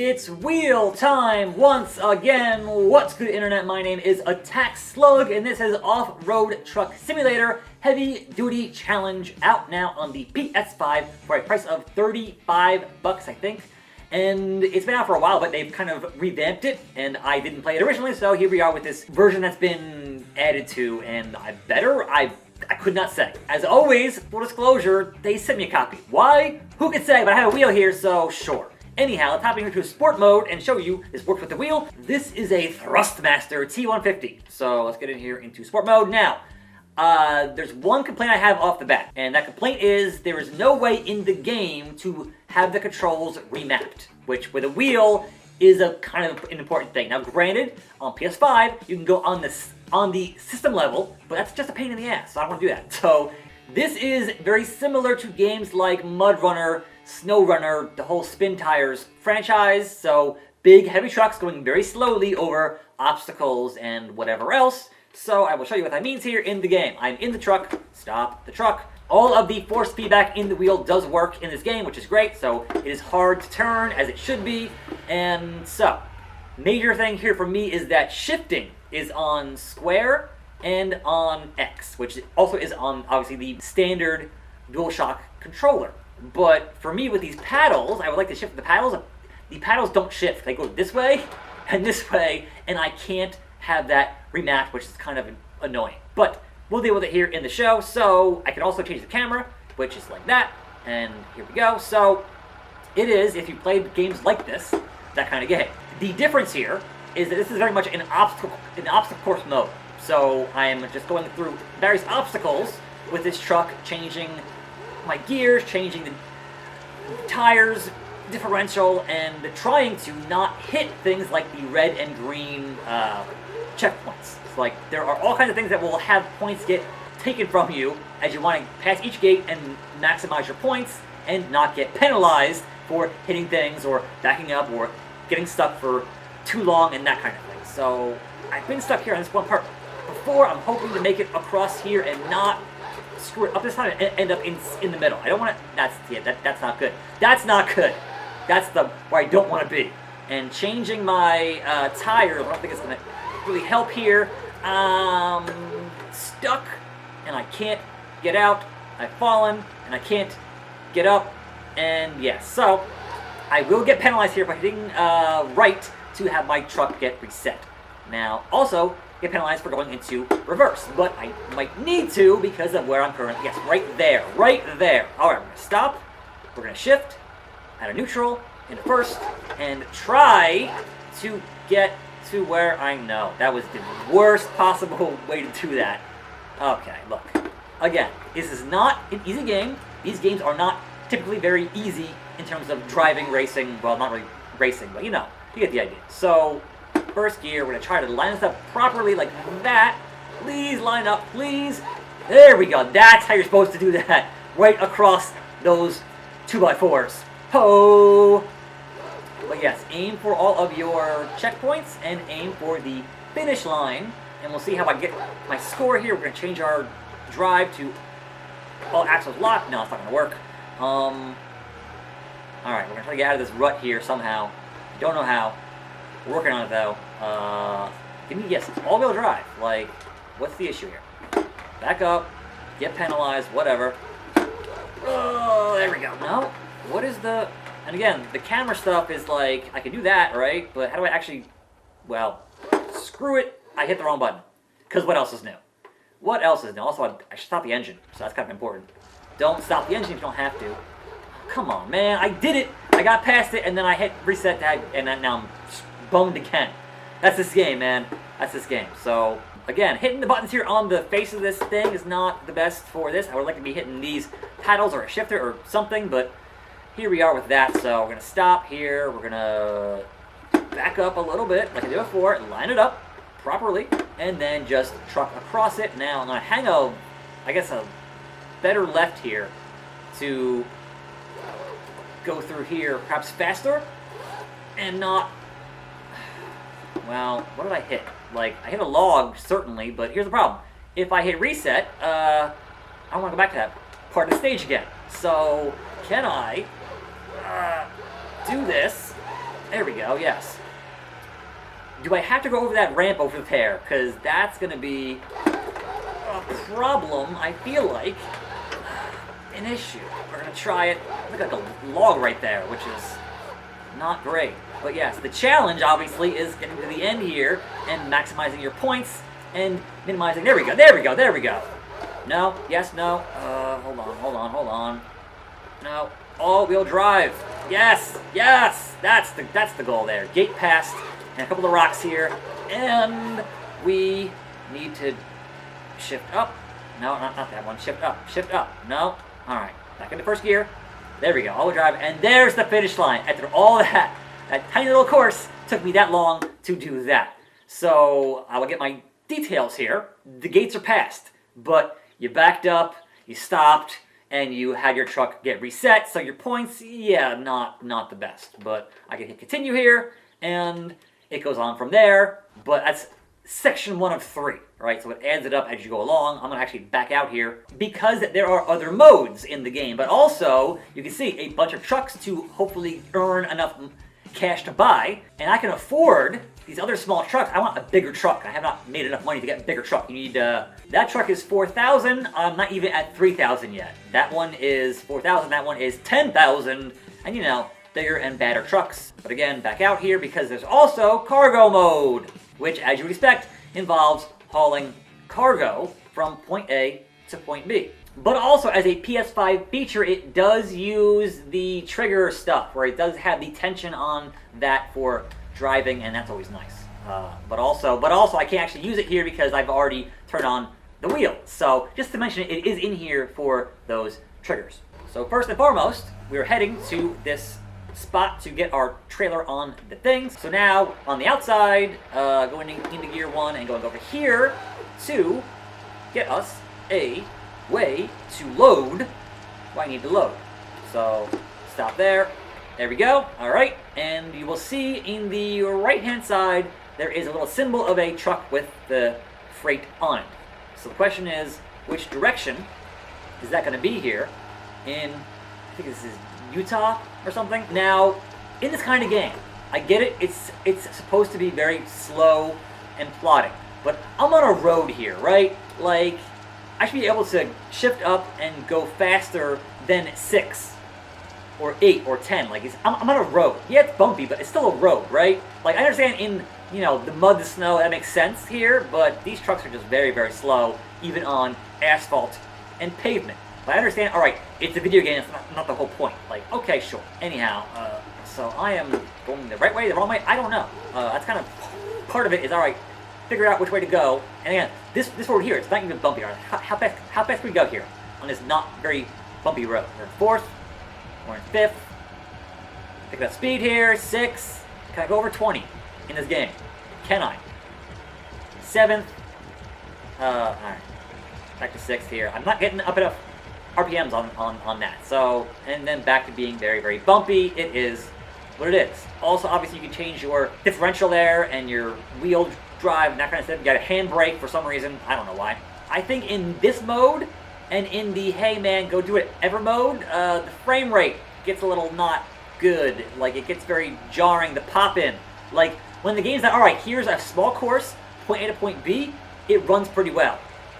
It's wheel time once again. What's good, internet? My name is attackslug, and this is Offroad Truck Simulator Heavy Duty Challenge, out now on the PS5 for a price of $35, I think. And it's been out for a while, but they've kind of revamped it, and I didn't play it originally, so here we are with this version that's been added to, and I could not say. As always, full disclosure, they sent me a copy. Why? Who could say? But I have a wheel here, so sure. Anyhow, let's hop into sport mode and show you this works with the wheel. This is a Thrustmaster T150. So let's get in here into sport mode. Now, there's one complaint I have off the bat, and that complaint is there is no way in the game to have the controls remapped, which with a wheel is a kind of an important thing. Now granted, on PS5, you can go on the system level, but that's just a pain in the ass, so I don't want to do that. So this is very similar to games like Mud Runner, Snow Runner, the whole Spin Tires franchise, so big heavy trucks going very slowly over obstacles and whatever else. So I will show you what that means here in the game. I'm in the truck, stop the truck. All of the force feedback in the wheel does work in this game, which is great, so it is hard to turn as it should be. And so, major thing here for me is that shifting is on square and on X, which also is on, obviously, the standard DualShock controller. But for me, with these paddles, I would like to shift the paddles. The paddles don't shift. They go this way, and I can't have that remapped, which is kind of annoying. But we'll deal with it here in the show. So I can also change the camera, which is like that. And here we go. So it is, if you played games like this, that kind of game. The difference here is that this is very much an obstacle course mode. So I am just going through various obstacles with this truck, changing my gears, changing the tires, differential, and trying to not hit things like the red and green checkpoints. It's like there are all kinds of things that will have points get taken from you as you want to pass each gate and maximize your points and not get penalized for hitting things or backing up or getting stuck for too long and that kind of thing. So I've been stuck here on this one part before. I'm hoping to make it across here and not screw it up this time and end up in the middle. I don't want to. That's not good. That's not good. That's where I don't want to be. And changing my tires, I don't think it's going to really help here. Stuck, and I can't get out. I've fallen, and I can't get up. And yes, so I will get penalized here by hitting right to have my truck get reset. Now, also get penalized for going into reverse, but I might need to because of where I'm currently. Yes, right there. All right, we're gonna stop. We're gonna shift out of neutral into first and try to get to where I know. That was the worst possible way to do that. Okay, look. Again, this is not an easy game. These games are not typically very easy in terms of driving, racing. Well, not really racing, but you know, you get the idea. So first gear, we're going to try to line this up properly like that. Please line up, please. There we go. That's how you're supposed to do that. Right across those 2x4s. Ho! But yes, aim for all of your checkpoints and aim for the finish line. And we'll see how I get my score here. We're going to change our drive to all axles locked. No, it's not going to work. Alright, we're going to try to get out of this rut here somehow. Don't know how. We're working on it though. Give me, yes, all-wheel drive. Like, what's the issue here? Back up, get penalized, whatever. Oh, there we go. No, what is the? And again, the camera stuff is like I can do that, right? But how do I actually? Well, screw it. I hit the wrong button. Cause what else is new? What else is new? Also, I should stop the engine, so that's kind of important. Don't stop the engine if you don't have to. Come on, man! I did it. I got past it, and then I hit reset tag, and then now I'm boned again. That's this game, man. That's this game. So, again, hitting the buttons here on the face of this thing is not the best for this. I would like to be hitting these paddles or a shifter or something, but here we are with that. So, we're going to stop here. We're going to back up a little bit, like I did before, line it up properly, and then just truck across it. Now, I'm going to hang a better left here to go through here perhaps faster and not. Well, what did I hit? Like, I hit a log, certainly, but here's the problem. If I hit reset, I want to go back to that part of the stage again. So, can I do this There we go, yes. Do I have to go over that ramp over there? Because that's going to be a problem, I feel like. An issue. We're going to try it. Look at the log right there, which is not great. But yes, the challenge, obviously, is getting to the end here and maximizing your points and minimizing... There we go, there we go, there we go. No, yes, no. Hold on. No. All-wheel drive. Yes, yes. That's the goal there. Gate passed, and a couple of rocks here, and we need to shift up. No, not that one. Shift up. Shift up. No. All right. Back into first gear. There we go. All-wheel drive, and there's the finish line. After all that tiny little course took me that long to do that. So I will get my details here. The gates are passed, but you backed up, you stopped, and you had your truck get reset, so your points, yeah, not the best. But I can hit continue here, and it goes on from there, but that's section 1 of 3, right? So it adds it up as you go along. I'm gonna actually back out here because there are other modes in the game, but also you can see a bunch of trucks to hopefully earn enough cash to buy, and I can afford these other small trucks. I want a bigger truck. I have not made enough money to get a bigger truck. You need, that truck is 4,000. I'm not even at 3,000 yet. That one is 4,000, that one is 10,000, and you know, bigger and badder trucks. But again, back out here because there's also cargo mode, which, as you would expect, involves hauling cargo from point A to point B. But also, as a PS5 feature, it does use the trigger stuff, where it does have the tension on that for driving, and that's always nice. But also, I can't actually use it here because I've already turned on the wheel. So, just to mention it is in here for those triggers. So first and foremost, we're heading to this spot to get our trailer on the things. So now, on the outside, going into gear 1 and going over here to get us a way to load what I need to load. So, stop there. There we go. Alright, and you will see in the right-hand side, there is a little symbol of a truck with the freight on it. So the question is, which direction is that going to be here in, I think this is Utah or something? Now, in this kind of game, I get it, it's supposed to be very slow and plodding, but I'm on a road here, right? Like, I should be able to shift up and go faster than 6 or 8 or 10. Like, I'm on a road. Yeah, it's bumpy, but it's still a road, right? Like, I understand in, you know, the mud, the snow, that makes sense here, but these trucks are just very, very slow, even on asphalt and pavement. But I understand, alright, it's a video game, it's not the whole point. Like, okay, sure. Anyhow, so I am going the right way, the wrong way? I don't know. That's kind of part of it is, alright, figure out which way to go. And again, this road here, it's not even bumpy. Right? How fast can we go here on this not very bumpy road? We're in 4th, we're in 5th. Pick that speed here, 6. Can I go over 20 in this game? Can I? 7th. Alright. Back to 6th here. I'm not getting up enough RPMs on that. So, and then back to being very, very bumpy. It is what it is. Also, obviously, you can change your differential there and your wheel drive and that kind of stuff. You got a handbrake for some reason. I don't know why. I think in this mode and in the hey man go do it ever mode, the frame rate gets a little not good. Like, it gets very jarring to pop in. Like, when the game's like, alright, here's a small course, point A to point B, it runs pretty well.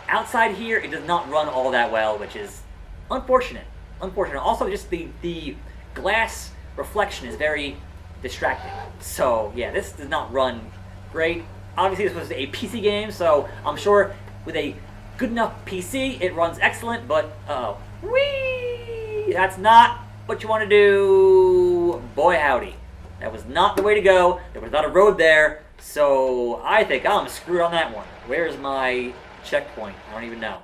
Outside here, it does not run all that well, which is unfortunate. Also, just the glass reflection is very distracting. So, yeah, this does not run great. Obviously, this was a PC game, so I'm sure with a good enough PC, it runs excellent, but, whee! That's not what you want to do. Boy, howdy. That was not the way to go. There was not a road there, so I think I'm screwed on that one. Where's my checkpoint? I don't even know.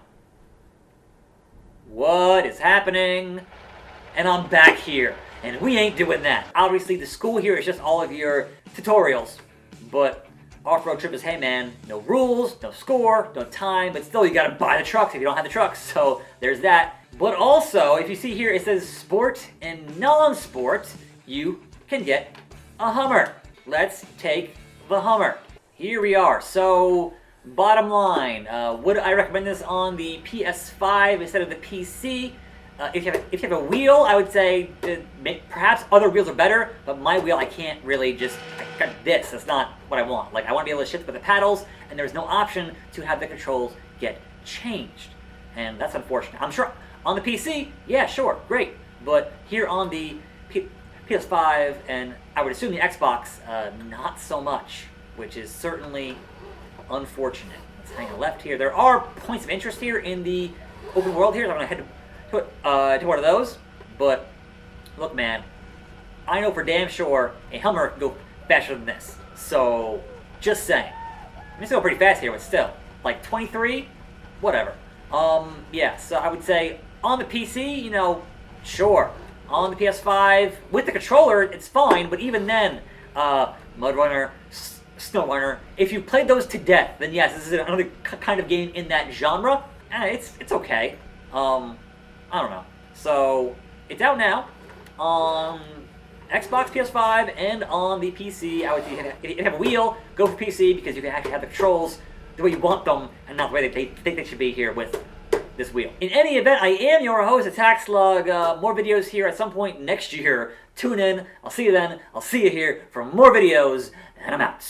What is happening? And I'm back here, and we ain't doing that. Obviously, the school here is just all of your tutorials, but Off-Road Trip is, hey man, no rules, no score, no time, but still you gotta buy the trucks if you don't have the trucks, so there's that. But also, if you see here, it says sport and non-sport, you can get a Hummer. Let's take the Hummer. Here we are. So, bottom line, would I recommend this on the PS5 instead of the PC? if you have a wheel, I would say perhaps other wheels are better, but my wheel, I can't really just, I got this, that's not what I want. Like, I want to be able to shift with the paddles, and there's no option to have the controls get changed. And that's unfortunate. I'm sure on the PC, yeah, sure, great. But here on the PS5, and I would assume the Xbox, not so much, which is certainly unfortunate. Let's hang a left here. There are points of interest here in the open world here, so I'm going to head to one of those. But look, man, I know for damn sure a Hummer can go faster than this. So, just saying. I'm just going pretty fast here, but still. Like 23? Whatever. Yeah, so I would say on the PC, you know, sure. On the PS5, with the controller, it's fine, but even then, Mud Runner, Snow Runner, if you played those to death, then yes, this is another kind of game in that genre. It's okay. I don't know. So, it's out now on Xbox, PS5, and on the PC. I would say if you have a wheel, go for PC, because you can actually have the controls the way you want them, and not the way they think they should be here with this wheel. In any event, I am your host, attackslug. More videos here at some point next year. Tune in. I'll see you then. I'll see you here for more videos, and I'm out.